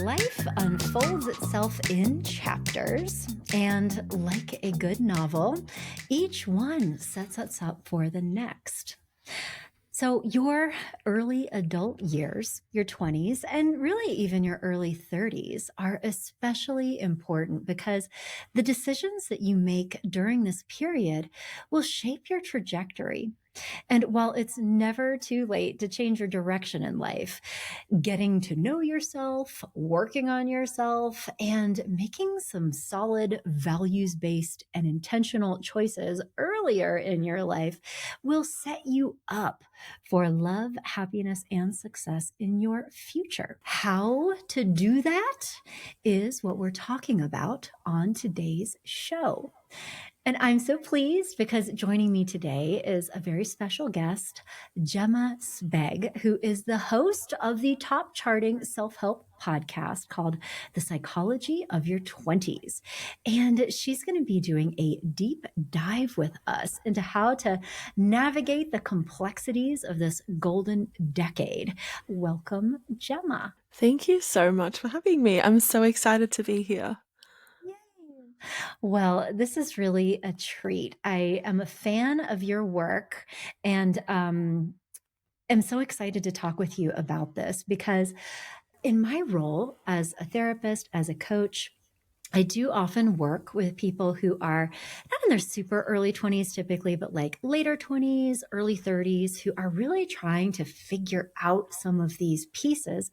Life unfolds itself in chapters, and like a good novel, each one sets us up for the next. So, your early adult years, your 20s, and really even your early 30s are especially important because the decisions that you make during this period will shape your trajectory. And while it's never too late to change your direction in life, getting to know yourself, working on yourself, and making some solid values based and intentional choices earlier in your life will set you up for love, happiness, and success in your future. How to do that is what we're talking about on today's show. And I'm so pleased because joining me today is a very special guest, Jemma Sbeg, who is the host of the top charting self help podcast called The Psychology of Your 20s. And she's going to be doing a deep dive with us into how to navigate the complexities of this golden decade. Welcome, Jemma. Thank you so much for having me. I'm so excited to be here. Well, this is really a treat. I am a fan of your work and am so excited to talk with you about this because in my role as a therapist, as a coach, I do often work with people who are not in their super early 20s typically, but like later 20s, early 30s, who are really trying to figure out some of these pieces.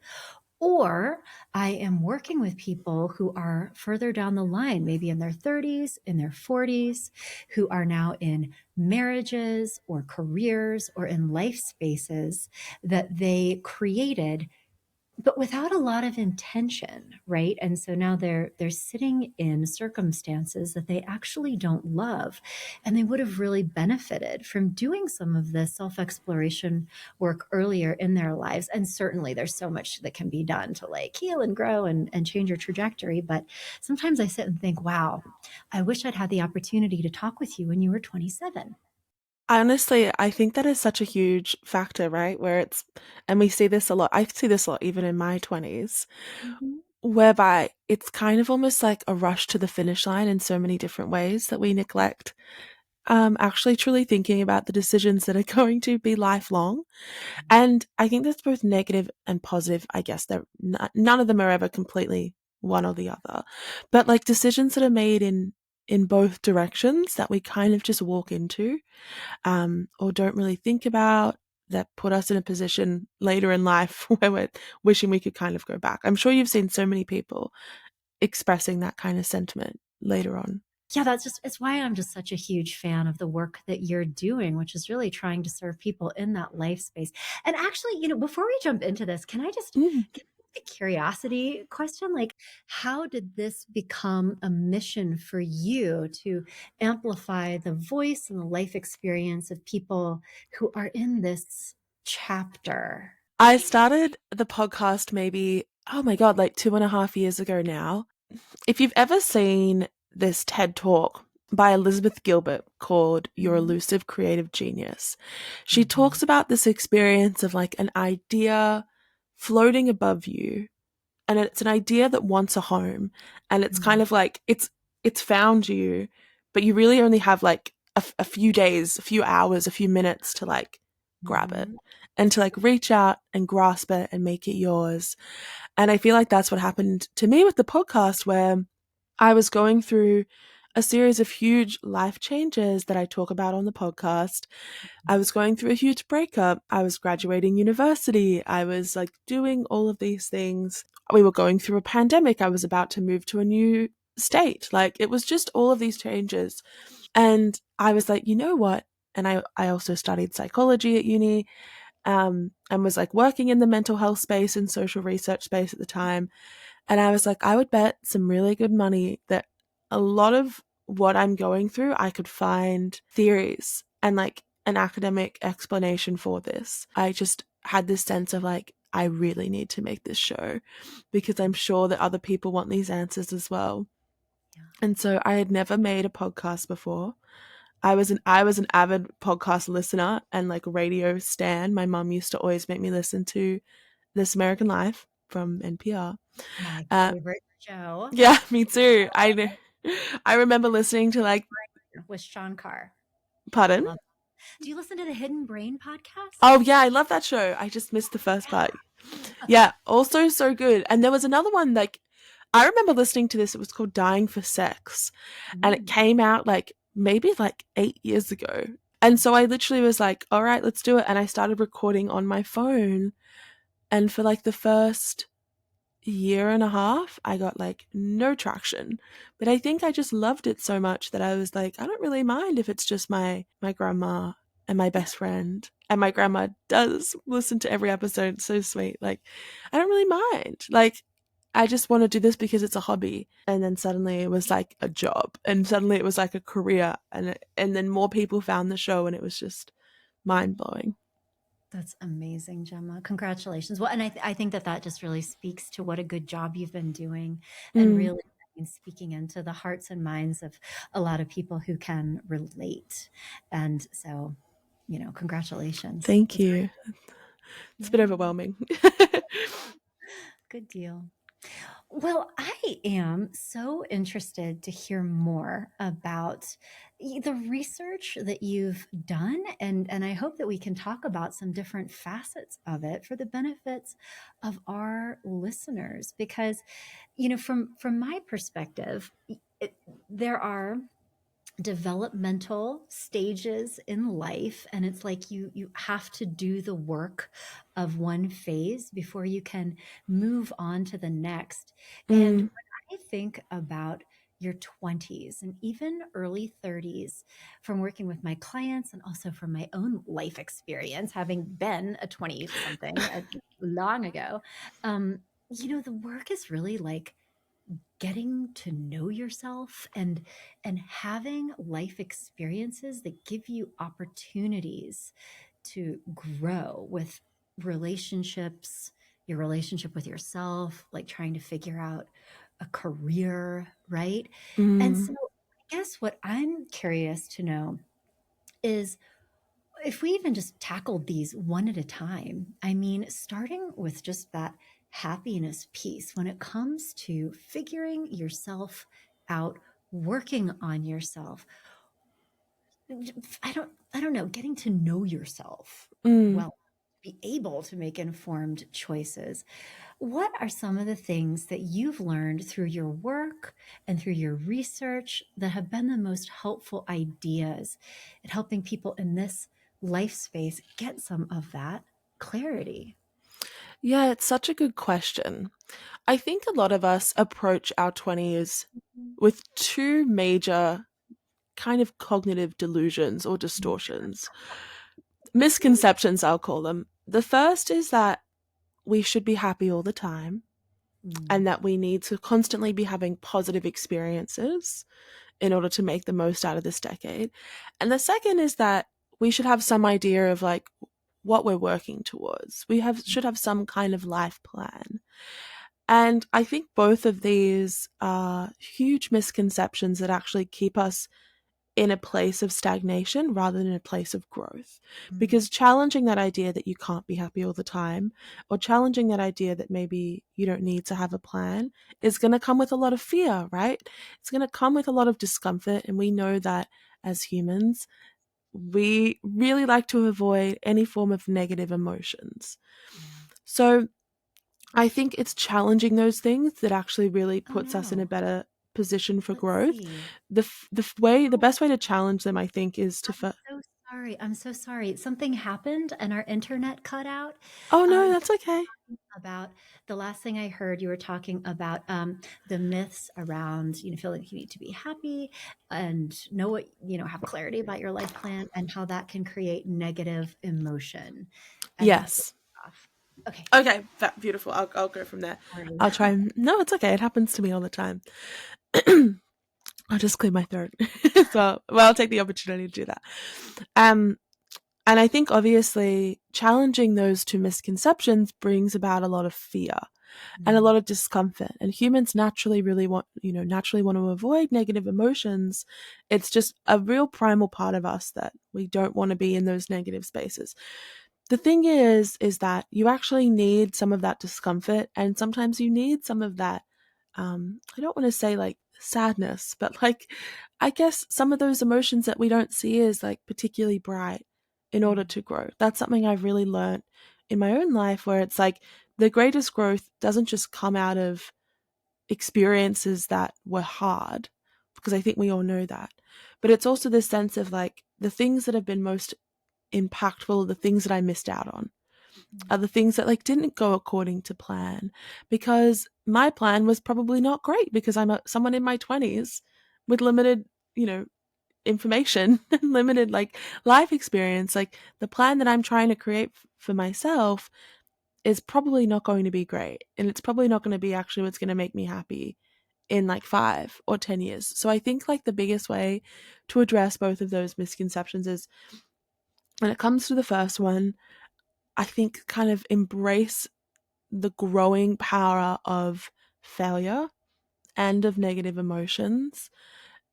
Or I am working with people who are further down the line, maybe in their 30s, in their 40s, who are now in marriages or careers or in life spaces that they created but without a lot of intention, right? And so now they're sitting in circumstances that they actually don't love, and they would have really benefited from doing some of the self-exploration work earlier in their lives. And certainly there's so much that can be done to like heal and grow and change your trajectory. But sometimes I sit and think, wow, I wish I'd had the opportunity to talk with you when you were 27. Honestly, I think that is such a huge factor, right? And we see this a lot. I see this a lot even in my 20s, Mhm. whereby it's kind of almost like a rush to the finish line in so many different ways that we neglect actually truly thinking about the decisions that are going to be lifelong. And I think that's both negative and positive. I guess none of them are ever completely one or the other, but like decisions that are made in both directions that we kind of just walk into, or don't really think about, that put us in a position later in life where we're wishing we could kind of go back. I'm sure you've seen so many people expressing that kind of sentiment later on. Yeah, it's why I'm just such a huge fan of the work that you're doing, which is really trying to serve people in that life space. And actually, before we jump into this, can I just Mm. get a curiosity question? Like, how did this become a mission for you to amplify the voice and the life experience of people who are in this chapter? I started the podcast maybe, oh my God, like 2.5 years ago now. If you've ever seen this TED talk by Elizabeth Gilbert called Your Mhm. Elusive Creative Genius, she Mhm. talks about this experience of like an idea floating above you, and it's an idea that wants a home, and it's kind Mhm. of like it's found you, but you really only have like a few days, a few hours, a few minutes to like grab it Mhm. and to like reach out and grasp it and make it yours. And I feel like that's what happened to me with the podcast, where I was going through a series of huge life changes that I talk about on the podcast. I was going through a huge breakup. I was graduating university. I was like doing all of these things. We were going through a pandemic. I was about to move to a new state. Like it was just all of these changes. And I was like, you know what? And I also studied psychology at uni, and was like working in the mental health space and social research space at the time. And I was like, I would bet some really good money that a lot of what I'm going through, I could find theories and like an academic explanation for this. I just had this sense of like, I really need to make this show because I'm sure that other people want these answers as well. Yeah. And so I had never made a podcast before. I was an avid podcast listener and like radio stan. My mum used to always make me listen to This American Life. from NPR. My Uh, favorite show. yeah, me too. I remember listening to like, With Sean Carr. pardon? Love. Do you listen to the Hidden Brain podcast? Oh yeah, I love that show. I just missed the first part. Yeah, also so good. And there was another one like I remember listening to this. It was called Dying for Sex, and it Mm. came out like maybe like 8 years ago. And so I literally was like, all right, let's do it. And I started recording on my phone. And for like the first year and a half, I got like no traction. But I think I just loved it so much that I was like, I don't really mind if it's just my grandma and my best friend. And my grandma does listen to every episode. It's so sweet. Like, I don't really mind. Like, I just want to do this because it's a hobby. And then suddenly it was like a job. And suddenly it was like a career. And then more people found the show, and it was just mind blowing. That's amazing, Gemma. Congratulations. Well, and I think that that just really speaks to what a good job you've been doing, and Mm, really speaking into the hearts and minds of a lot of people who can relate. And so, congratulations. thank That's great. you. It's a bit Yeah, overwhelming. good deal. Well, I am so interested to hear more about the research that you've done, and I hope that we can talk about some different facets of it for the benefits of our listeners. Because, from my perspective, it, there are developmental stages in life, and it's like you have to do the work of one phase before you can move on to the next. And Mm, when I think about your 20s and even early 30s, from working with my clients and also from my own life experience, having been a 20 something long ago, the work is really like getting to know yourself and having life experiences that give you opportunities to grow with relationships, your relationship with yourself, like trying to figure out a career, right? And mm. so I guess what I'm curious to know is, if we even just tackled these one at a time, I mean, starting with just that happiness piece when it comes to figuring yourself out, working on yourself. I don't know, getting to know yourself Mm. well, be able to make informed choices. What are some of the things that you've learned through your work and through your research that have been the most helpful ideas at helping people in this life space get some of that clarity? Yeah, it's such a good question. I think a lot of us approach our 20s with two major kind of cognitive delusions or distortions. Misconceptions, I'll call them. The first is that we should be happy all the time and Mm, that we need to constantly be having positive experiences in order to make the most out of this decade. And the second is that we should have some idea of like what we're working towards. Should have some kind of life plan. And I think both of these are huge misconceptions that actually keep us in a place of stagnation rather than a place of growth. mm, Because challenging that idea that you can't be happy all the time, or challenging that idea that maybe you don't need to have a plan, is going to come with a lot of fear, right? It's going to come with a lot of discomfort. And we know that as humans, we really like to avoid any form of negative emotions. yeah. So I think it's challenging those things that actually really Oh puts us in a no. better position for Let's growth. see. The Oh, best way to challenge them, I think, is to. I'm so sorry. I'm so sorry. Something happened and our internet cut out. Oh no, You that's okay. about the last thing I heard, you were talking about the myths around, feeling like you need to be happy and know what, have clarity about your life plan and how that can create negative emotion. And that's what Yes. off. Okay. Okay, beautiful. I'll go from there. Sorry. I'll try. No, it's okay. It happens to me all the time. I'll just clear my throat. So, well, I'll take the opportunity to do that. Um, and I think obviously challenging those two misconceptions brings about a lot of fear and a Mm, lot of discomfort. And humans naturally really naturally want to avoid negative emotions. It's just a real primal part of us that we don't want to be in those negative spaces. the thing is that you actually need some of that discomfort, and sometimes you need some of that, I don't want to say like sadness, but like, I guess some of those emotions that we don't see as like particularly bright in order to grow. That's something I've really learned in my own life, where it's like the greatest growth doesn't just come out of experiences that were hard, because I think we all know that. But it's also this sense of like the things that have been most impactful, the things that I missed out on, are the things that like didn't go according to plan, because my plan was probably not great, because someone in my 20s with limited, information and limited like life experience. Like the plan that I'm trying to create for myself is probably not going to be great, and it's probably not going to be actually what's going to make me happy in like 5 or 10 years. So I think like the biggest way to address both of those misconceptions is, when it comes to the first one, I think kind of embrace the growing power of failure and of negative emotions.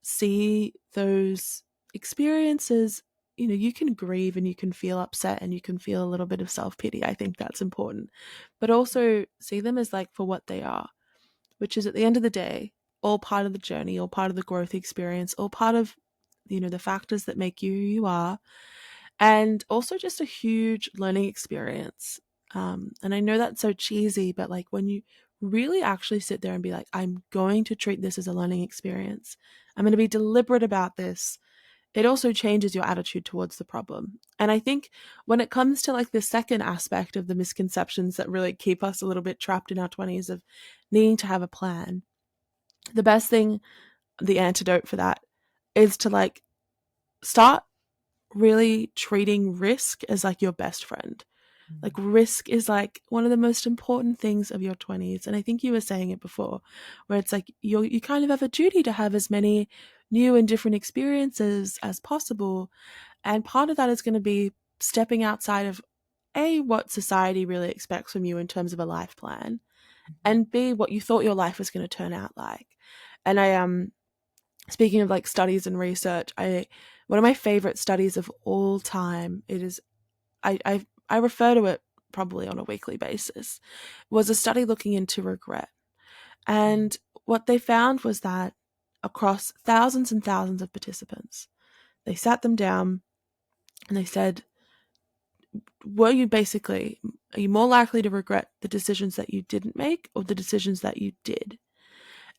See those experiences, you can grieve and you can feel upset and you can feel a little bit of self-pity. I think that's important. But also see them as like for what they are, which is, at the end of the day, all part of the journey, all part of the growth experience, all part of, the factors that make you who you are, and also just a huge learning experience. And I know that's so cheesy, but like when you really actually sit there and be like, I'm going to treat this as a learning experience, I'm going to be deliberate about this, it also changes your attitude towards the problem. And I think when it comes to like the second aspect of the misconceptions that really keep us a little bit trapped in our 20s of needing to have a plan, the best thing, the antidote for that, is to like start really treating risk as like your best friend. Like risk is like one of the most important things of your 20s. And I think you were saying it before, where it's like you kind of have a duty to have as many new and different experiences as possible. And part of that is going to be stepping outside of A, what society really expects from you in terms of a life plan, and B, what you thought your life was going to turn out like. And speaking of like studies and research, one of my favorite studies of all time, it is, I refer to it probably on a weekly basis, was a study looking into regret. And what they found was that across thousands and thousands of participants, they sat them down and they said, are you more likely to regret the decisions that you didn't make or the decisions that you did?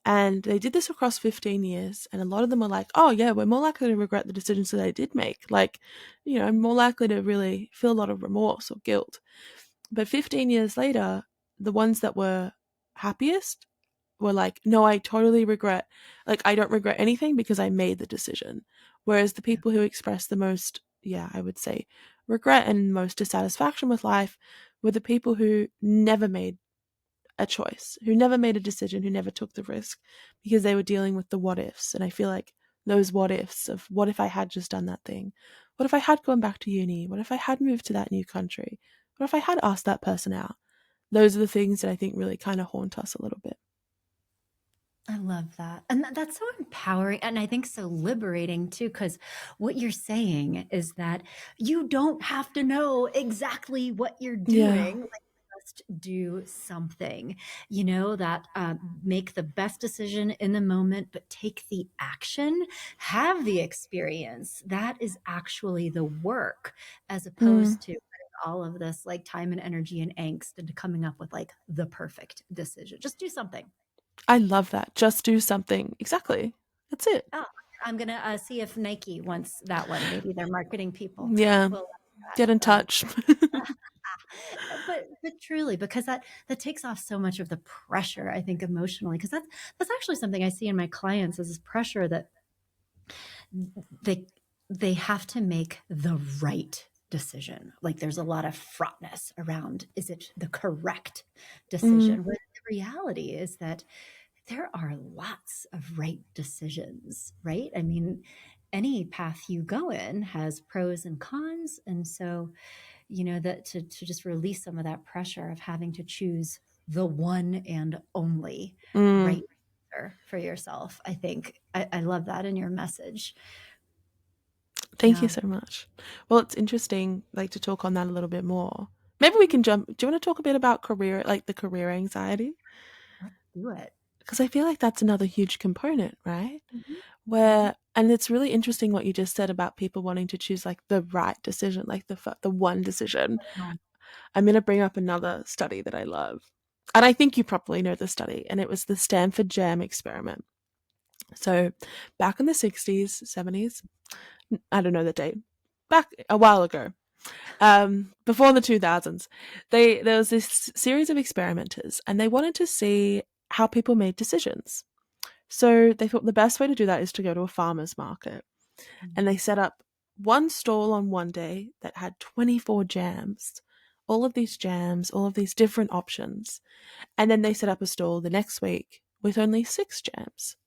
And they did this across 15 years, and a lot of them were like, oh yeah, we're more likely to regret the decisions that I did make. Like, more likely to really feel a lot of remorse or guilt. But 15 years later, the ones that were happiest were like, no, I totally regret, like, I don't regret anything because I made the decision. Whereas the people who expressed the most, I would say, regret and most dissatisfaction with life were the people who never made a choice, who never made a decision, who never took the risk, because they were dealing with the what ifs. And I feel like those what ifs of, what if I had just done that thing? What if I had gone back to uni? What if I had moved to that new country? What if I had asked that person out? Those are the things that I think really kind of haunt us a little bit. I love that. And that's so empowering. And I think so liberating too, because what you're saying is that you don't have to know exactly what you're Yeah. doing. Like, just do something, that make the best decision in the moment, but take the action, have the experience. That is actually the work, as Mm, opposed to all of this like time and energy and angst into coming up with like the perfect decision. Just do something. I love that. Just do something. Exactly. That's it. Oh, I'm gonna see if Nike wants that one. Maybe their marketing people Yeah. will. Get in touch. But truly, because that takes off so much of the pressure, I think, emotionally, because that's actually something I see in my clients, is this pressure that they they have to make the right decision. Like there's a lot of fraughtness around, is it the correct Mm, decision? When the reality is that there are lots of right decisions, right? I mean, any path you go in has pros and cons. And so, that to just release some of that pressure of having to choose the one and only mm. right answer for yourself. I think I love that in your message. Thank you Yeah. so much. Well, it's interesting, like, to talk on that a little bit more. Maybe we can jump. Do you want to talk a bit about career, like the career anxiety? Let's do it. Because I feel like that's another huge component, right? Mhm. Mhm. Where, and it's really interesting what you just said about people wanting to choose like the right decision, like the one decision. Yeah. I'm going to bring up another study that I love. And I think you probably know the study, and it was the Stanford Jam experiment. So, back in the 60s, 70s, I don't know the date, back a while ago, before the 2000s, there was this series of experimenters, and they wanted to see how people made decisions. So they thought the best way to do that is to go to a farmer's market, and they Mhm. set up one stall on one day that had 24 jams, all of these jams, all of these different options, and then they set up a stall the next week with only 6 jams.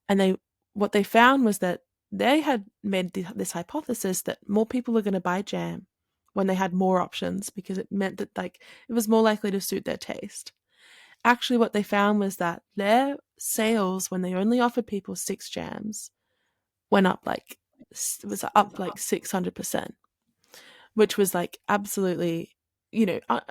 And what they found was that they had made this hypothesis that more people were going to buy jam when they had more options, because it meant that like it was more likely to suit their taste. Actually, what they found was that their sales, when they only offered people 6 jams, went up like, it was up like 600%, which was like absolutely,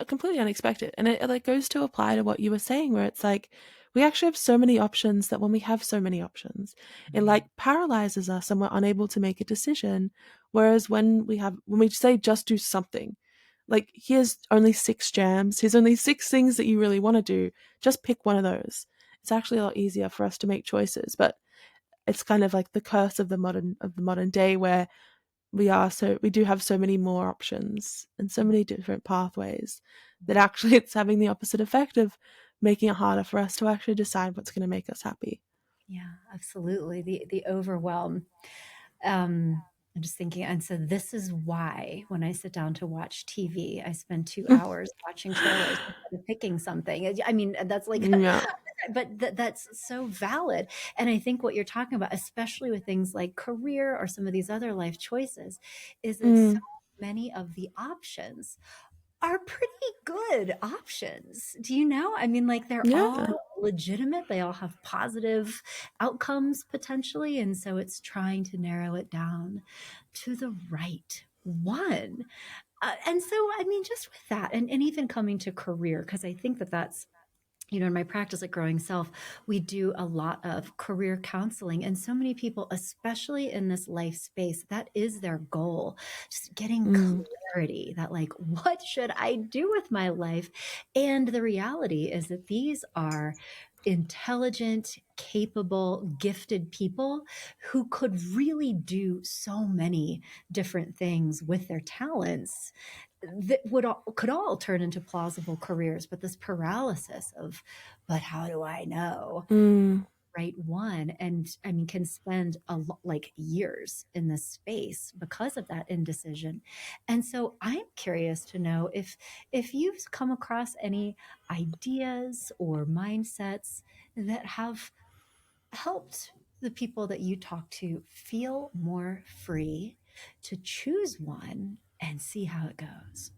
completely unexpected. And it like goes to apply to what you were saying, where it's like we actually have so many options that when we have so many options, it like paralyzes us and we're unable to make a decision. Whereas when we say just do something, like here's only 6 jams, here's only 6 things that you really want to do, just pick one of those. It's actually a lot easier for us to make choices. But it's kind of like the curse of the modern day, where we do have so many more options and so many different pathways that actually it's having the opposite effect of making it harder for us to actually decide what's going to make us happy. Yeah, absolutely. The overwhelm. I'm just thinking, and so this is why when I sit down to watch TV, I spend 2 hours watching trailers instead of picking something. I mean, that's like, Yeah. but that's so valid. And I think what you're talking about, especially with things like career or some of these other life choices, is that so Mm. many of the options are pretty good options. Do you know? I mean, like they're Yeah. all legitimate. They all have positive outcomes potentially. And so it's trying to narrow it down to the right one. And so, I mean, just with that, and even coming to career, because I think that that's in my practice at Growing Self, we do a lot of career counseling. And so many people, especially in this life space, that is their goal, just getting Mm. clarity that, like, what should I do with my life? And the reality is that these are intelligent, capable, gifted people who could really do so many different things with their talents that could all turn into plausible careers, but this paralysis of, but how do I know Mm. right one? And I mean, can spend like years in this space because of that indecision. And so I'm curious to know if you've come across any ideas or mindsets that have helped the people that you talk to feel more free to choose one and see how it goes.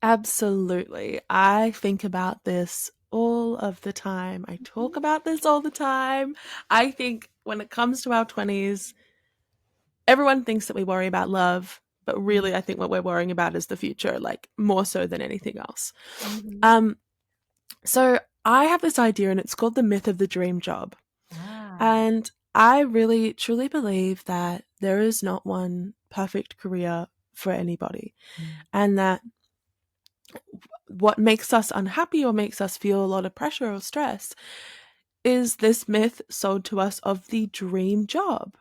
Absolutely. I think about this all of the time. I talk about this all the time. I think when it comes to our 20s, everyone thinks that we worry about love, but Mhm. really I think what we're worrying about is the future, like more so than anything else. Mhm. Um so I have this idea, and it's called the myth of the dream job. Ah. And I really truly believe that there is not one perfect career for anybody, Mm. and that what makes us unhappy or makes us feel a lot of pressure or stress is this myth sold to us of the dream job.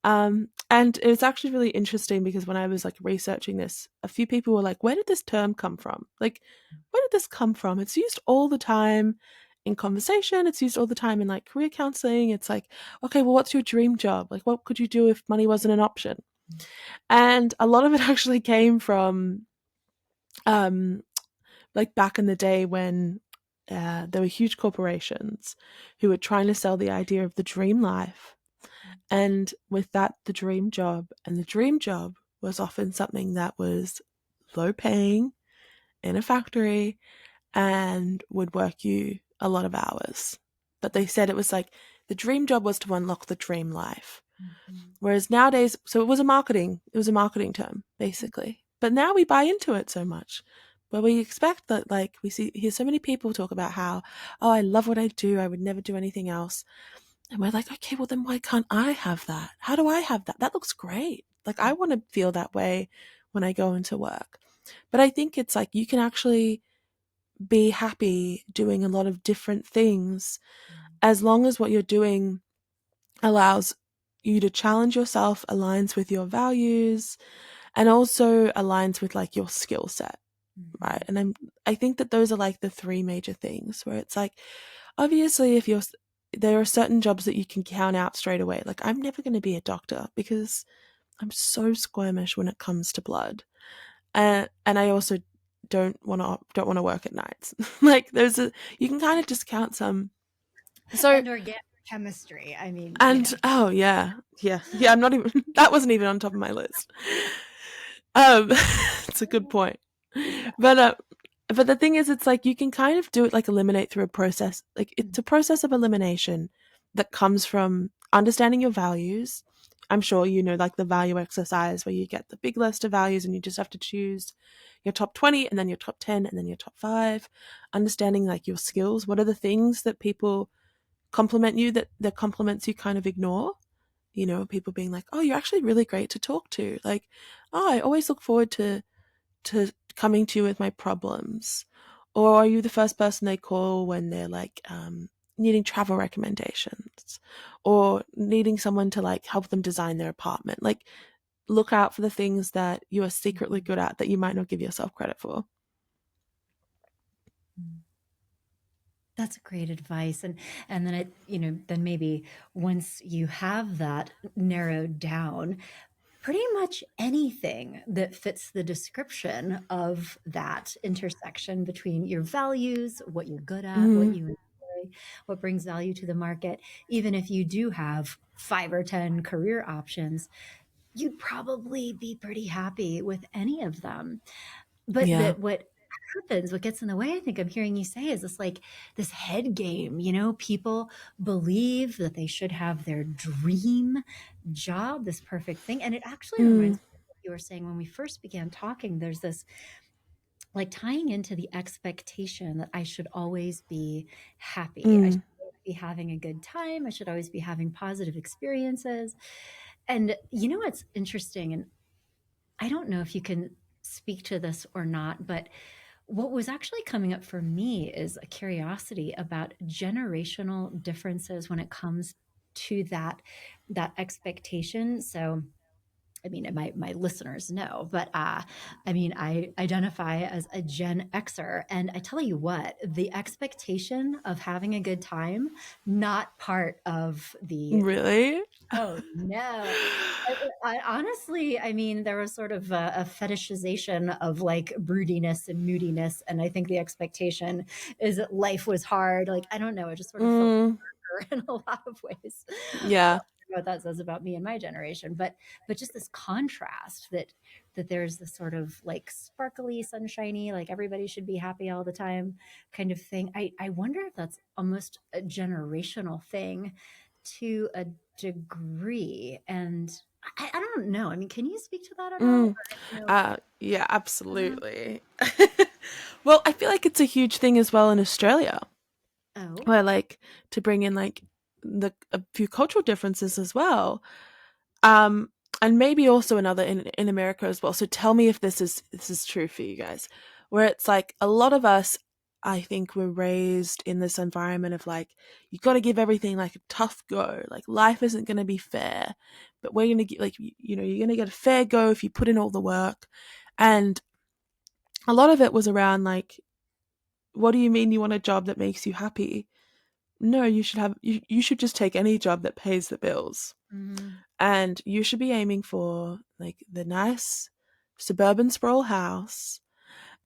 And it's actually really interesting because when I was like researching this, a few people were like, where did this term come from? Like, where did this come from? It's used all the time in conversation. It's used all the time in like career counseling. It's like, okay, well, what's your dream job? Like, what could you do if money wasn't an option? And a lot of it actually came from, um, like back in the day when there were huge corporations who were trying to sell the idea of the dream life, and with that, the dream job. And the dream job was often something that was low paying in a factory and would work you a lot of hours. But they said it was like the dream job was to unlock the dream life. Mhm. Whereas nowadays, so it was a marketing term, basically. But now we buy into it so much. Where we expect that, like, hear so many people talk about how, oh, I love what I do, I would never do anything else. And we're like, okay, well then why can't I have that? How do I have that? That looks great. Like, I want to feel that way when I go into work. But I think it's like you can actually be happy doing a lot of different things as long as what you're doing allows you to challenge yourself, aligns with your values, and also aligns with like your skill set, right? Mhm. And I think that those are like the three major things where it's like, obviously, if you're there are certain jobs that you can count out straight away. Like, I'm never going to be a doctor because I'm so squirmish when it comes to blood, and I also don't want to work at nights. Like, you can kind of discount some. So, And organic chemistry. I mean, and oh yeah, yeah. I'm not even. That wasn't even on top of my list. It's a good point. yeah. But but the thing is, it's like you can kind of do it like eliminate through a process. Like, it's a process of elimination that comes from understanding your values. I'm sure you know, like the value exercise where you get the big list of values and you just have to choose your top 20 and then your top 10 and then your top 5. Understanding like your skills. What are the things that people compliment you that the compliments you kind of ignore? You know, people being like, oh, you're actually really great to talk to. Like, oh, I always look forward to coming to you with my problems. Or are you the first person they call when they're like needing travel recommendations or needing someone to like help them design their apartment? Like, look out for the things that you are secretly good at that you might not give yourself credit for. That's great advice. And then then maybe once you have that narrowed down, pretty much anything that fits the description of that intersection between your values, what you're good at, what Mm, you enjoy, what brings value to the market, even if you do have 5 or 10 career options, you'd probably be pretty happy with any of them. But yeah. that what happens, what gets in the way, I think I'm hearing you say, is this like this head game. People believe that they should have their dream job, this perfect thing. And it actually Mm, reminds me of what you were saying when we first began talking. There's this like tying into the expectation that I should always be happy. I should mm, always be having a good time. I should always be having positive experiences. And what's interesting, and I don't know if you can speak to this or not, but what was actually coming up for me is a curiosity about generational differences when it comes to that expectation. So I mean, my listeners know, but I mean, I identify as a Gen Xer, and I tell you what, the expectation of having a good time, not part of the. really? Oh no. Honestly, I mean, there was sort of a fetishization of like broodiness and moodiness, and I think the expectation is that life was hard. Like, I don't know, it just sort of felt Mm, darker in a lot of ways. yeah. What that says about me and my generation, but just this contrast that there's this sort of like sparkly, sunshiny, like everybody should be happy all the time kind of thing. I wonder if that's almost a generational thing to a degree. And I don't know. I mean, can you speak to that at all? Mm, Or I don't know. yeah, Uh, absolutely. Well, I feel like it's a huge thing as well in Australia, oh, where like to bring in like a few cultural differences as well. Um, and maybe also another in America as well. So tell me if this is true for you guys, where it's like a lot of us, I think, were raised in this environment of like you got to give everything like a tough go. Like, life isn't going to be fair, but we're going to get like you're going to get a fair go if you put in all the work, and a lot of it was around like, what do you mean you want a job that makes you happy? No, you should just take any job that pays the bills. mhm. And you should be aiming for like the nice suburban sprawl house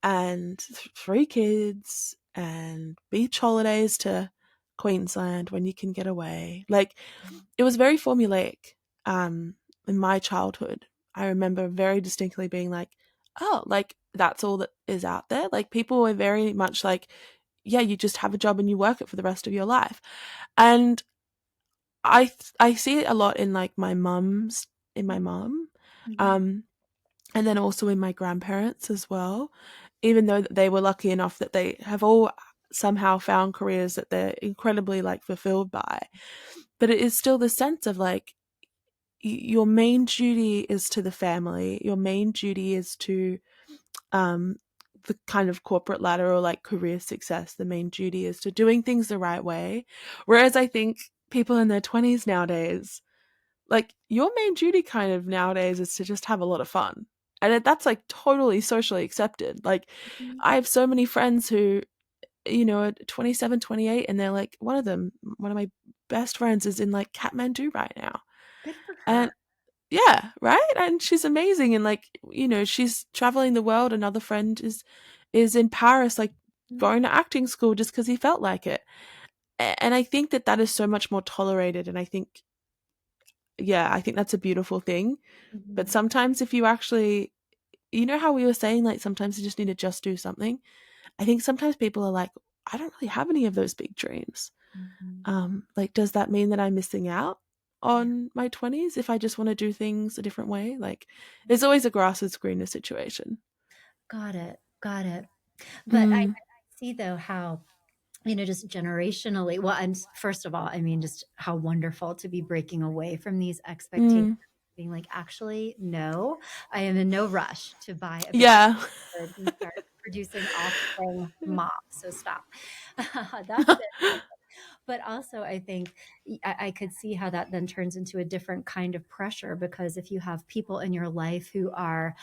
and 3 kids and beach holidays to Queensland when you can get away. Like, it was very formulaic. In my childhood, I remember very distinctly being like, oh, like that's all that is out there. Like, people were very much like, yeah, you just have a job and you work it for the rest of your life. And I see it a lot in like my mum, Mhm. um, and then also in my grandparents as well. Even though they were lucky enough that they have all somehow found careers that they're incredibly like fulfilled by, but it is still the sense of like your main duty is to the family. Your main duty is to um, the kind of corporate ladder or like career success. The main duty is to doing things the right way. Whereas I think people in their 20s nowadays, like your main duty kind of nowadays is to just have a lot of fun. And that's like totally socially accepted. Like Mhm. I have so many friends who, are 27, 28, and they're like, one of my best friends is in like Kathmandu right now. Good for And her. yeah, right? And she's amazing, and like, she's traveling the world. Another friend is in Paris, like Mhm. going to acting school just because he felt like it. And I think that is so much more tolerated, and I think, yeah, I think that's a beautiful thing. But Mhm. sometimes if you actually, how we were saying, like sometimes you just need to just do something. I think sometimes people are like, I don't really have any of those big dreams. Mhm. Like, does that mean that I'm missing out Yeah. on my 20s if I just want to do things a different way? Like, there's always a grass is greener situation. Got it. Got it. But I Mm, see though how, just generationally, well, and first of all, I mean, just how wonderful to be breaking away from these expectations, mm, being like, actually, no, I am in no rush to buy a big yeah. and start producing offspring mom. So stop. That's it. But also, I think I could see how that then turns into a different kind of pressure because if you have people in your life who are,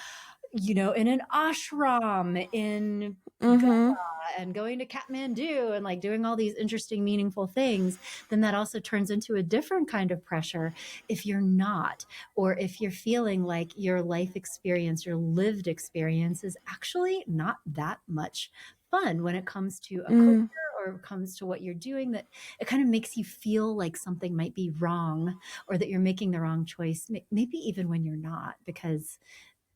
in an ashram in Mm-hmm. and going to Kathmandu and like doing all these interesting, meaningful things, then that also turns into a different kind of pressure if you're not, or if you're feeling like your life experience, your lived experience is actually not that much fun when it comes to a career Mm, or comes to what you're doing, that it kind of makes you feel like something might be wrong or that you're making the wrong choice, maybe even when you're not, because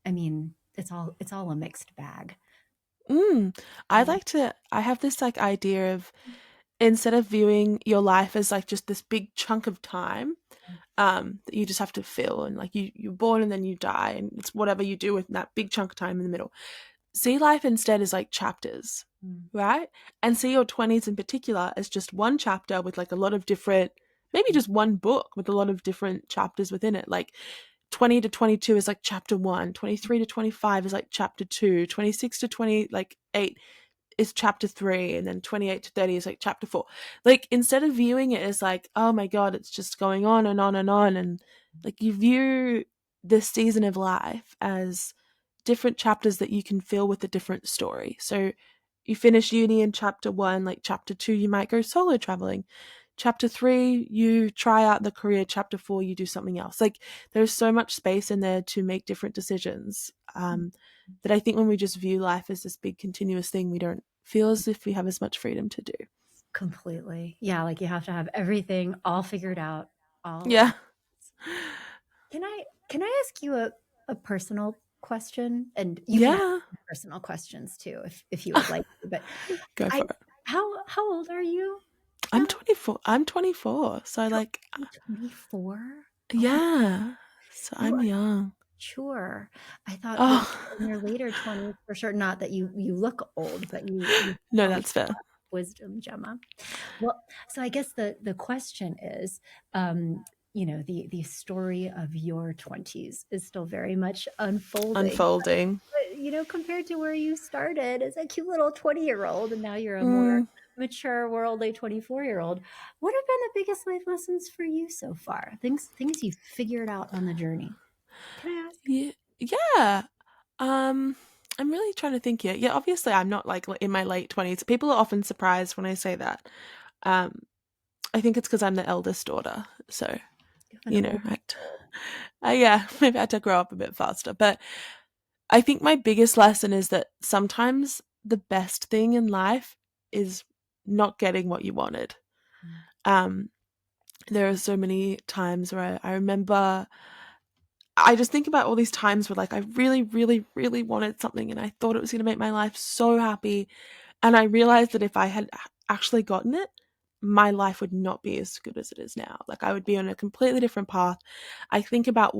I mean, it's all a mixed bag. mm. Yeah. I have this like idea of instead of viewing your life as like just this big chunk of time, that you just have to fill, and like you're born and then you die, and it's whatever you do with that big chunk of time in the middle. See life instead as like chapters, Mm. right? And see your 20s in particular as just one chapter with like a lot of different, maybe just one book with a lot of different chapters within it. Like 20 to 22 is like chapter 1, 23 to 25 is like chapter 2, 26 to 20 like 8 is chapter 3, and then 28 to 30 is like chapter 4. Like instead of viewing it as like, oh my god, it's just going on and on and on, and like you view this season of life as different chapters that you can fill with a different story. So you finish uni in chapter 1, like chapter 2 you might go solo traveling. Chapter 3 you try out the career, chapter 4 you do something else. Like there's so much space in there to make different decisions. That I think when we just view life as this big continuous thing, we don't feel as if we have as much freedom to do. Completely. Yeah, like you have to have everything all figured out all Yeah. at once. Can I ask you a personal question? And you can ask Yeah. me personal questions too if you would like to. But Go I for it. how old are you, I'm Gemma? 24. I'm 24. So You're like, only 24? Oh my, yeah. So you I'm are young. mature. I thought that Oh, in your later 20s for sure, not that you look old, but you no, probably that's fair. wisdom, Gemma. Well, so I guess the question is, the story of your 20s is still very much unfolding. Unfolding. But, compared to where you started as a cute little 20-year-old, and now you're a more Mm, mature, worldly 24-year-old. What have been the biggest life lessons for you so far? Things you've figured out on the journey. Can I ask? yeah. Yeah. Um, I'm really trying to think here. Yeah, obviously I'm not like in my late 20s. People are often surprised when I say that. Um, I think it's because I'm the eldest daughter. So, You have an old I, soul. yeah, maybe I had to grow up a bit faster. But I think my biggest lesson is that sometimes the best thing in life is not getting what you wanted. Mm. Um, there are so many times where I remember, I just think about all these times where like I really, really, really wanted something and I thought it was going to make my life so happy. And I realized that if I had actually gotten it, my life would not be as good as it is now. Like I would be on a completely different path. I think about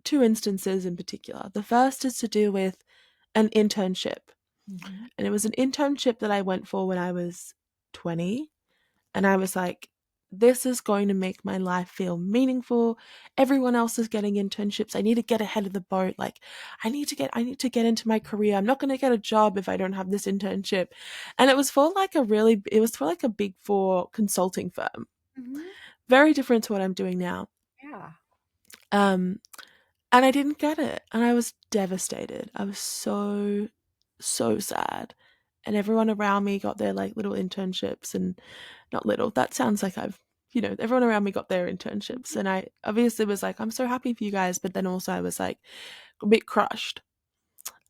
two instances in particular. The first is to do with an internship. Mm-hmm. And it was an internship that I went for when I was 20. And I was like, this is going to make my life feel meaningful. Everyone else is getting internships. I need to get ahead of the boat. Like I need to get into my career. I'm not going to get a job if I don't have this internship. And it was for like a big four consulting firm. Mm-hmm. Very different to what I'm doing now. Yeah. Um and I didn't get it. And I was devastated. I was so, so sad. And everyone around me got their like little internships, and not little, that sounds like everyone around me got their internships. And I obviously was like, I'm so happy for you guys. But then also I was like a bit crushed.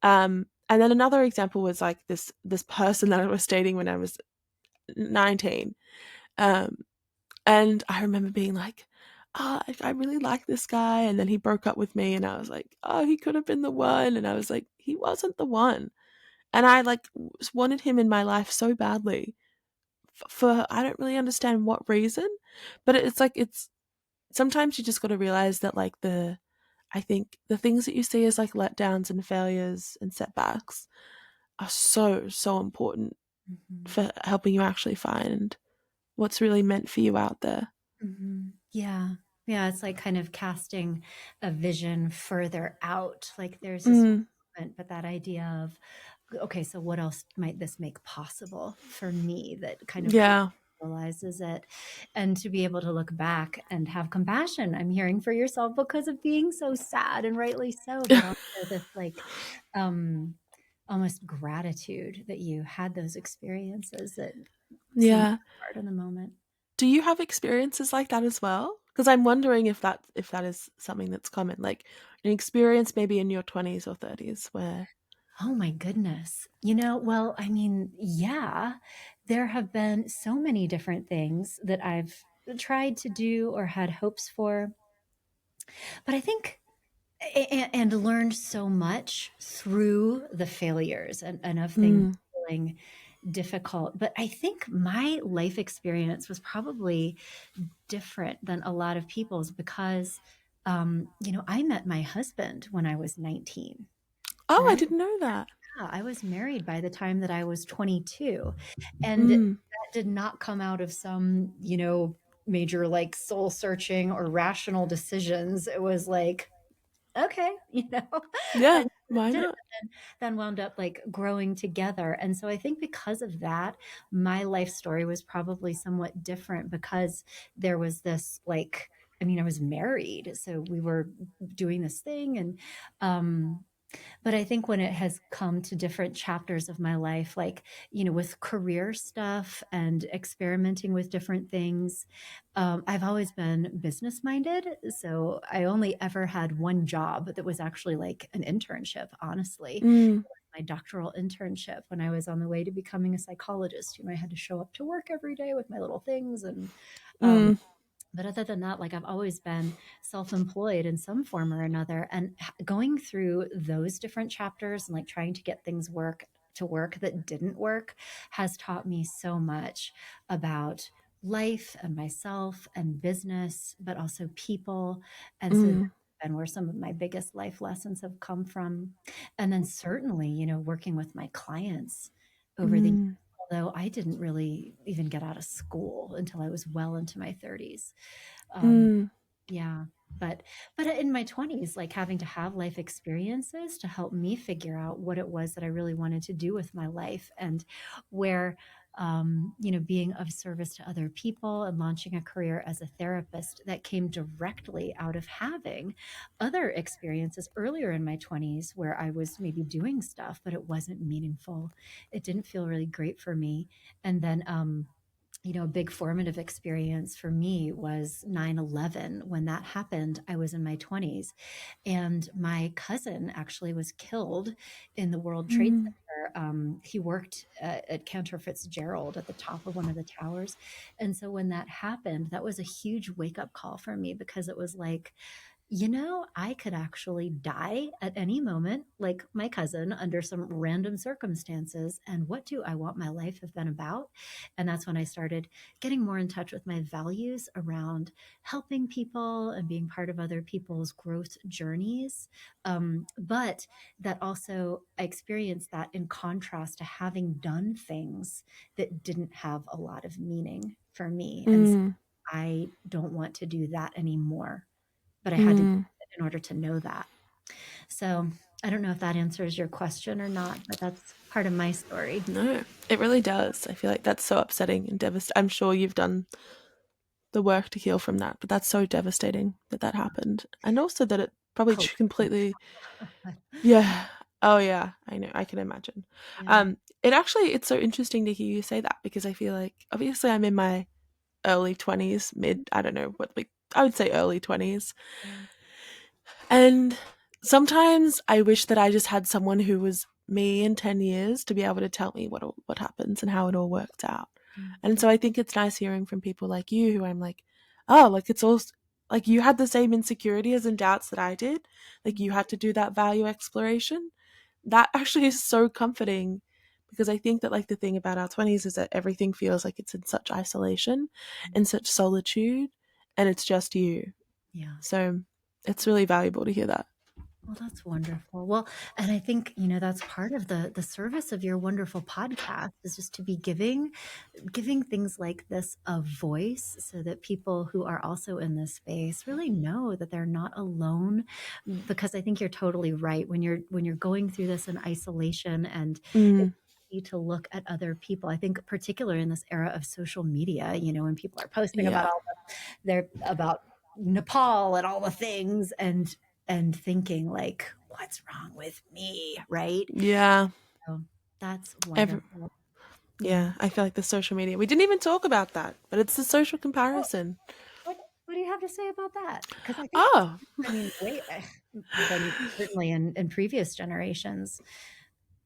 And then another example was like this person that I was dating when I was 19. Um, and I remember being like, oh, I really like this guy. And then he broke up with me, and I was like, oh, he could have been the one. And I was like, he wasn't the one. And I like wanted him in my life so badly for I don't really understand what reason, but it's like it's sometimes you just got to realize that like I think the things that you see as like letdowns and failures and setbacks are so, so important Mm-hmm. for helping you actually find what's really meant for you out there. Mm-hmm. Yeah. Yeah. It's like kind of casting a vision further out. Like there's this Mm, moment, but that idea of, okay, so what else might this make possible for me that kind of yeah. realizes it, and to be able to look back and have compassion, I'm hearing, for yourself because of being so sad, and rightly so, but also this like um almost gratitude that you had those experiences that seemed Yeah. hard in the moment. Do you have experiences like that as well? Because I'm wondering if that is something that's common, like an experience maybe in your 20s or 30s where. Oh my goodness. Well, I mean, yeah, there have been so many different things that I've tried to do or had hopes for, but I think and learned so much through the failures and of things Mm. feeling difficult. But I think my life experience was probably different than a lot of people's because, I met my husband when I was 19. Oh, And I didn't know that. I was married by the time that I was 22. And that Mm. did not come out of some, major like soul searching or rational decisions. It was like, okay, Yeah, and why did it, not? but then wound up like growing together. And so I think because of that, my life story was probably somewhat different because there was this like, I mean, I was married, so we were doing this thing, and but I think when it has come to different chapters of my life, like, with career stuff and experimenting with different things, I've always been business minded. So I only ever had one job that was actually like an internship, honestly. Mm. My doctoral internship when I was on the way to becoming a psychologist. I had to show up to work every day with my little things, and um, Mm. but other than that, like I've always been self-employed in some form or another. And going through those different chapters and like trying to get things work that didn't work has taught me so much about life and myself and business, but also people. And so that's Mm. been where some of my biggest life lessons have come from. And then certainly, working with my clients over the, Mm. although I didn't really even get out of school until I was well into my 30s. Um, Mm. yeah, but in my 20s, like having to have life experiences to help me figure out what it was that I really wanted to do with my life, and where being of service to other people and launching a career as a therapist that came directly out of having other experiences earlier in my 20s where I was maybe doing stuff, but it wasn't meaningful. It didn't feel really great for me. And then a big formative experience for me was 9/11. When that happened, I was in my 20s, and my cousin actually was killed in the World Trade Mm. Center. He worked at Cantor Fitzgerald at the top of one of the towers. And so when that happened, that was a huge wake up call for me because it was like, I could actually die at any moment, like my cousin, under some random circumstances. And what do I want my life have been about? And that's when I started getting more in touch with my values around helping people and being part of other people's growth journeys. But that also, I experienced that in contrast to having done things that didn't have a lot of meaning for me. And so Mm, I don't want to do that anymore, but I had to do mm. it in order to know that. So I don't know if that answers your question or not, but that's part of my story. No, it really does. I feel like that's so upsetting and devastating. I'm sure you've done the work to heal from that, but that's so devastating that that happened. And also that it probably Collective completely, trauma. yeah. Oh, yeah. I know. I can imagine. Yeah. It's so interesting to hear you say that because I feel like obviously I'm in my early 20s, I don't know I would say early 20s. Yeah. And sometimes I wish that I just had someone who was me in 10 years to be able to tell me what happens and how it all works out. And Mhm. so I think it's nice hearing from people like you who I'm like, oh, like it's all like you had the same insecurities and doubts that I did. Like you had to do that value exploration. That actually is so comforting because I think that like the thing about our 20s is that everything feels like it's in such isolation and such solitude and it's just you. Yeah. So it's really valuable to hear that. Well, that's wonderful. Well, and I think, that's part of the service of your wonderful podcast is just to be giving things like this a voice so that people who are also in this space really know that they're not alone, because I think you're totally right. When you're going through this in isolation, and it's Mm, easy to look at other people. I think particularly in this era of social media, when people are posting about yeah. all their about Nepal and all the things, and thinking like, what's wrong with me, right? Yeah. So that's Every, wonderful. Yeah. yeah. I feel like the social media. We didn't even talk about that, but it's the social Oh, comparison. what do you have to say about that? Because I think, Oh, wait, than certainly in previous generations.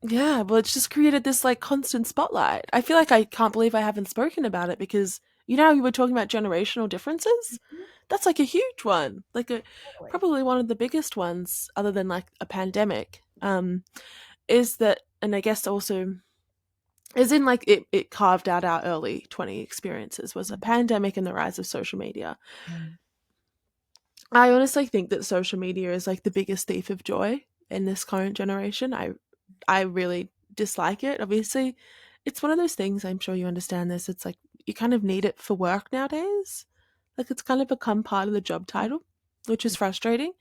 yeah. Well, it's just created this like constant spotlight. I feel like I can't believe I haven't spoken about it because you know how you were talking about generational differences? Mhm. That's like a huge one. Totally. Probably one of the biggest ones other than like a pandemic. Is that and I guess also as in like it carved out our early 20 experiences was a pandemic and the rise of social media. Yeah. I honestly think that social media is like the biggest thief of joy in this current generation. I really dislike it. Obviously, it's one of those things, I'm sure you understand this. It's like you kind of need it for work nowadays. Like it's kind of become part of the job title, which is frustrating.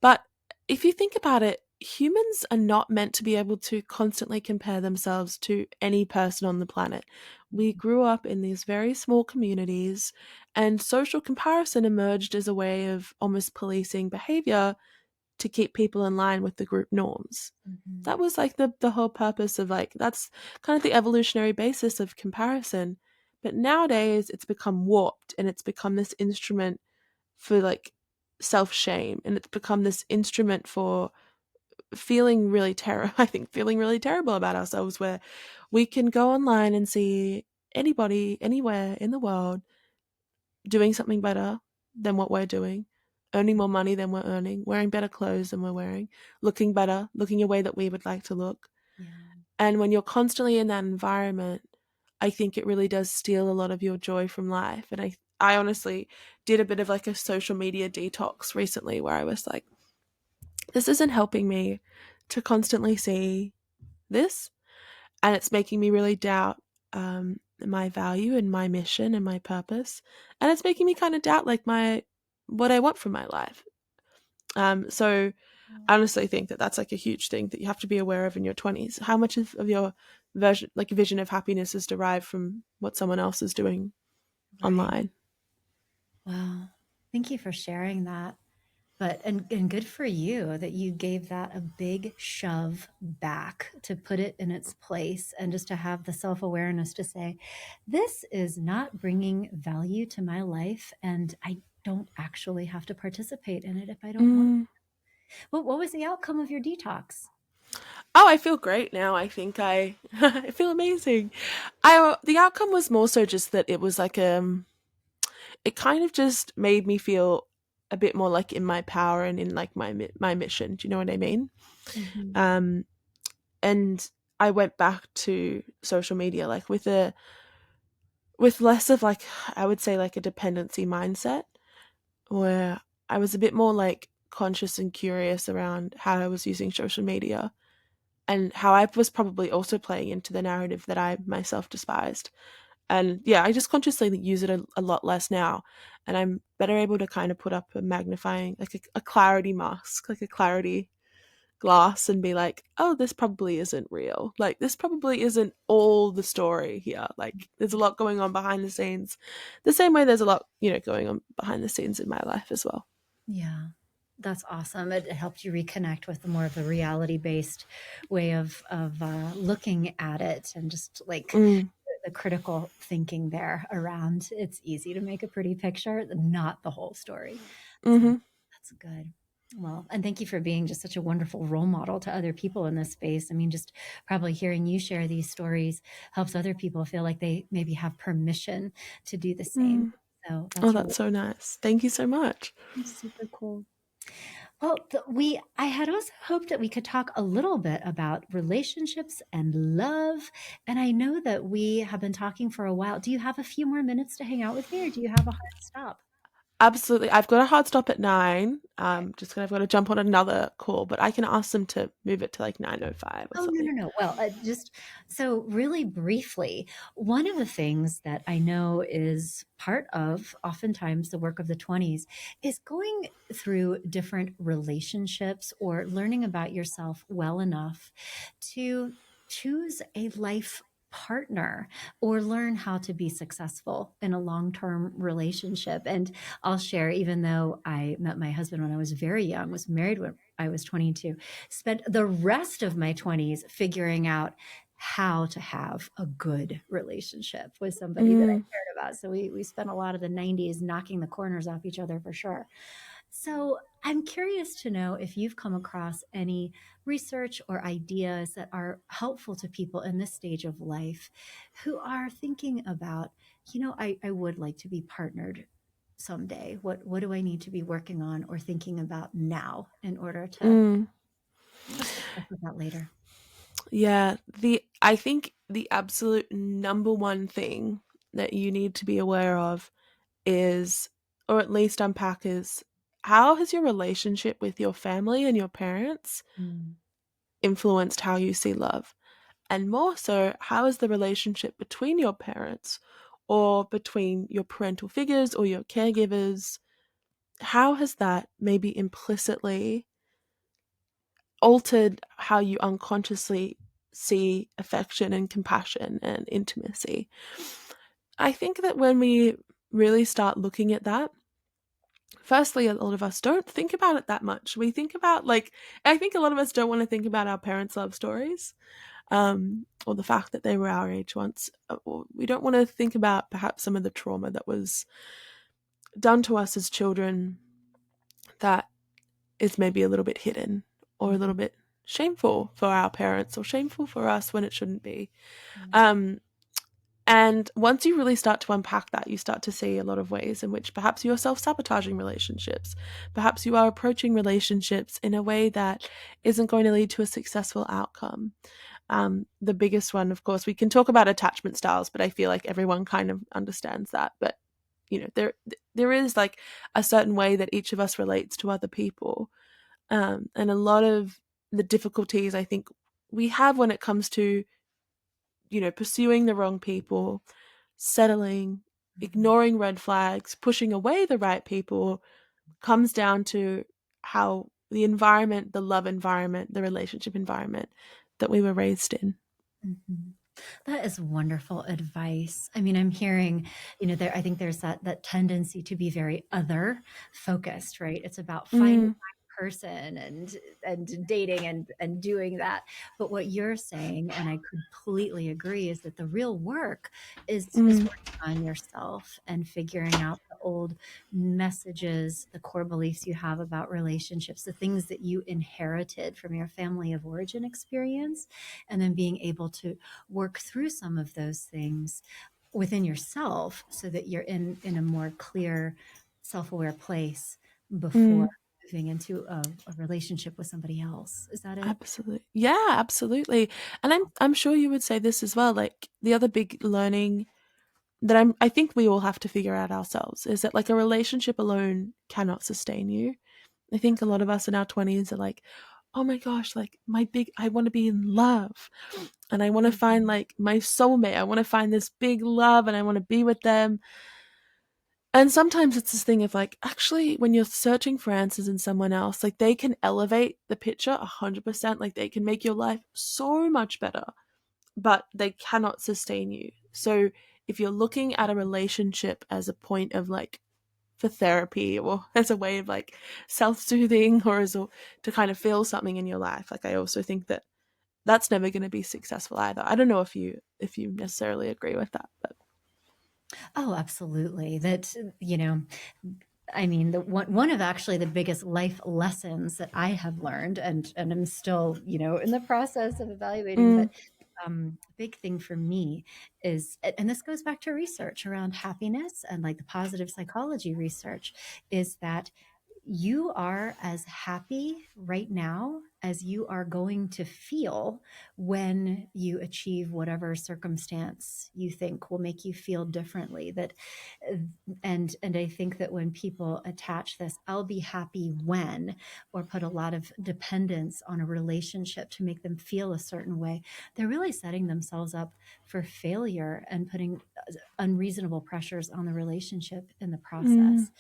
But if you think about it, humans are not meant to be able to constantly compare themselves to any person on the planet. We grew up in these very small communities, and social comparison emerged as a way of almost policing behavior to keep people in line with the group norms. Mhm. That was like the whole purpose of like, that's kind of the evolutionary basis of comparison. But nowadays, it's become warped and it's become this instrument for like self shame and it's become this instrument for feeling really terrible. I think feeling really terrible about ourselves, where we can go online and see anybody anywhere in the world doing something better than what we're doing, earning more money than we're earning, wearing better clothes than we're wearing, looking better, looking a way that we would like to look. Yeah. And when you're constantly in that environment, I think it really does steal a lot of your joy from life. And I honestly did a bit of like a social media detox recently where I was like, this isn't helping me to constantly see this. And it's making me really doubt my value and my mission and my purpose. And it's making me kind of doubt like what I want from my life. So I honestly think that that's like a huge thing that you have to be aware of in your 20s. How much of your vision of happiness is derived from what someone else is doing Right. online? Wow. Thank you for sharing that. But and good for you that you gave that a big shove back to put it in its place, and just to have the self-awareness to say, this is not bringing value to my life, and I don't actually have to participate in it if I don't want. Mm. What was the outcome of your detox? Oh, I feel great now. I think I I feel amazing. I The outcome was more so just that it was like it kind of just made me feel a bit more like in my power and in like my mission. Do you know what I mean? Mm-hmm. Um, and I went back to social media like with less of like, I would say like a dependency mindset, where I was a bit more like conscious and curious around how I was using social media and how I was probably also playing into the narrative that I myself despised. And yeah, I just consciously use it a lot less now. And I'm better able to kind of put up a magnifying, like a clarity mask, like a clarity glass, and be like, oh, this probably isn't real. Like, this probably isn't all the story here. Like, there's a lot going on behind the scenes, the same way there's a lot, going on behind the scenes in my life as well. Yeah, that's awesome. It helped you reconnect with more of the reality-based way of looking at it, and just like Mm, the critical thinking there around. It's easy to make a pretty picture, not the whole story. So mm-hmm. that's good. Well, and thank you for being just such a wonderful role model to other people in this space. I mean, just probably hearing you share these stories helps other people feel like they maybe have permission to do the same. Mm. So Oh, that's really that's so nice. Thank you so much. super cool. Well, I had also hoped that we could talk a little bit about relationships and love. And I know that we have been talking for a while. Do you have a few more minutes to hang out with me, or do you have a hard stop? Absolutely. I've got a hard stop at 9. Just I've got to jump on another call, but I can ask them to move it to like 9:05 or Oh, no, no, something. no. Well, just so really briefly, one of the things that I know is part of oftentimes the work of the 20s is going through different relationships or learning about yourself well enough to choose a life partner or learn how to be successful in a long-term relationship. And I'll share, even though I met my husband when I was very young, was married when I was 22, spent the rest of my 20s figuring out how to have a good relationship with somebody that I Mm, cared about. So we spent a lot of the 90s knocking the corners off each other for sure. So I'm curious to know if you've come across any research or ideas that are helpful to people in this stage of life who are thinking about, I would like to be partnered someday. What do I need to be working on or thinking about now in order to mm. have success with that later? Yeah, I think the absolute number one thing that you need to be aware of is, or at least unpack, is how has your relationship with your family and your parents Mm, influenced how you see love? And more so, how is the relationship between your parents or between your parental figures or your caregivers? How has that maybe implicitly altered how you unconsciously see affection and compassion and intimacy? I think that when we really start looking at that, firstly, a lot of us don't think about it that much. We think about, like, I think a lot of us don't want to think about our parents' love stories, or the fact that they were our age once. Or we don't want to think about perhaps some of the trauma that was done to us as children that is maybe a little bit hidden or a mhm, little bit shameful for our parents or shameful for us when it shouldn't be. yeah, Um, and once you really start to unpack that, you start to see a lot of ways in which perhaps you're self sabotaging relationships. Perhaps you are approaching relationships in a way that isn't going to lead to a successful outcome. The biggest one, of course, we can talk about attachment styles, but I feel like everyone kind of understands that. But there is like a certain way that each of us relates to other people, and a lot of the difficulties I think we have when it comes to pursuing the wrong people, settling, mhm, ignoring red flags, pushing away the right people, comes down to how the environment, the love environment, the relationship environment that we were raised in. mhm. That is wonderful advice. I mean, I'm hearing, I think there's that tendency to be very other focused, right? It's about finding Mm, my person and dating and doing that. But what you're saying, and I completely agree, is that the real work is mm, working on yourself and figuring out the old messages, the core beliefs you have about relationships, the things that you inherited from your family of origin experience, and then being able to work through some of those things within yourself so that you're in a more clear, self-aware place before Mm, moving into a relationship with somebody else. Is that it? absolutely. Yeah, absolutely. And I'm sure you would say this as well. Like the other big learning that I think we all have to figure out ourselves is that like a relationship alone cannot sustain you. I think a lot of us in our 20s are like, oh my gosh, like I want to be in love and I want to Mm. find like my soulmate. I want to find this big love and I want to be with them. And sometimes it's this thing of like, actually, when you're searching for answers in someone else, like they can elevate the picture 100%. Like they can make your life so much better, but they cannot sustain you. So if you're looking at a relationship as a point of like for therapy or as a way of like self-soothing or to kind of feel something in your life, like I also think that that's never going to be successful either. I don't know if you necessarily agree with that, but Oh, absolutely. That, I mean, the one of actually the biggest life lessons that I have learned, and I'm still, in the process of evaluating, mm, but big thing for me is, and this goes back to research around happiness and like the positive psychology research, is that you are as happy right now as you are going to feel when you achieve whatever circumstance you think will make you feel differently. That and I think that when people attach this "I'll be happy when," or put a lot of dependence on a relationship to make them feel a certain way, they're really setting themselves up for failure and putting unreasonable pressures on the relationship in the mm, process.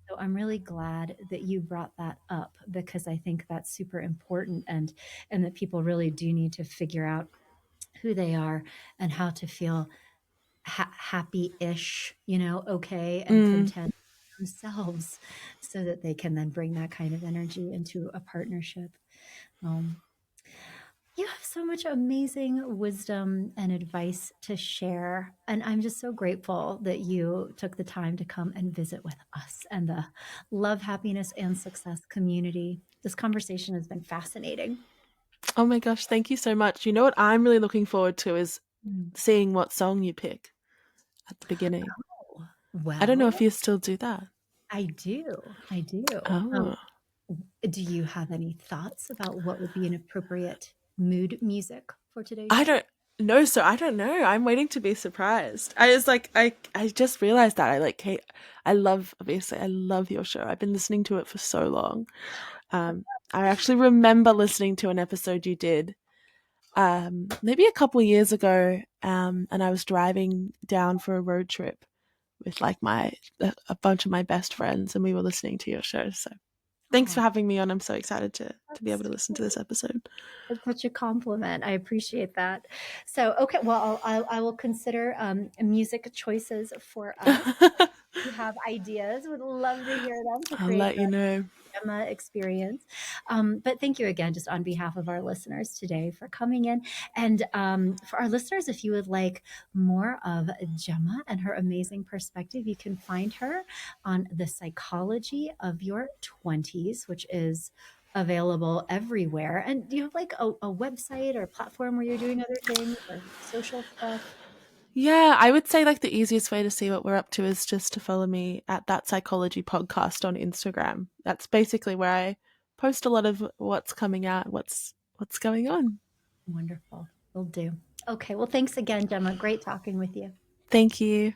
So I'm really glad that you brought that up, because I think that's super important, and that people really do need to figure out who they are and how to feel happy-ish, okay, and mm. content themselves, so that they can then bring that kind of energy into a partnership. Um, you have so much amazing wisdom and advice to share. And I'm just so grateful that you took the time to come and visit with us and the Love, Happiness, and Success community. This conversation has been fascinating. Oh my gosh, thank you so much. You know what I'm really looking forward to is Mm. seeing what song you pick at the beginning. Oh, I don't know if well, you still do that. I do. I do. Oh, Do you have any thoughts about what would be an appropriate mood music for today's I show? don't know. So I don't know. I'm waiting to be surprised. I was like, I just realized that I like, hey, obviously, I love your show. I've been listening to it for so long. I actually remember listening to an episode you did, maybe a couple years ago, and I was driving down for a road trip with like a bunch of my best friends, and we were listening to your show. So thanks for Oh, having me on. I'm so excited to be able that's to listen to this episode. That's such a compliment. I appreciate that. So, okay, well, I will consider music choices for us. If you have ideas, would love to hear them to I'll create let you know. Gemma experience. But thank you again, just on behalf of our listeners today, for coming in. And for our listeners, if you would like more of Gemma and her amazing perspective, you can find her on The Psychology of Your 20s, which is available everywhere. And do you have like a website or a platform where you're doing other things or social stuff? Yeah, I would say like the easiest way to see what we're up to is just to follow me at That Psychology Podcast on Instagram. That's basically where I post a lot of what's coming out, what's going on. Wonderful. Will do. Okay. Well, thanks again, Gemma. Great talking with you. Thank you.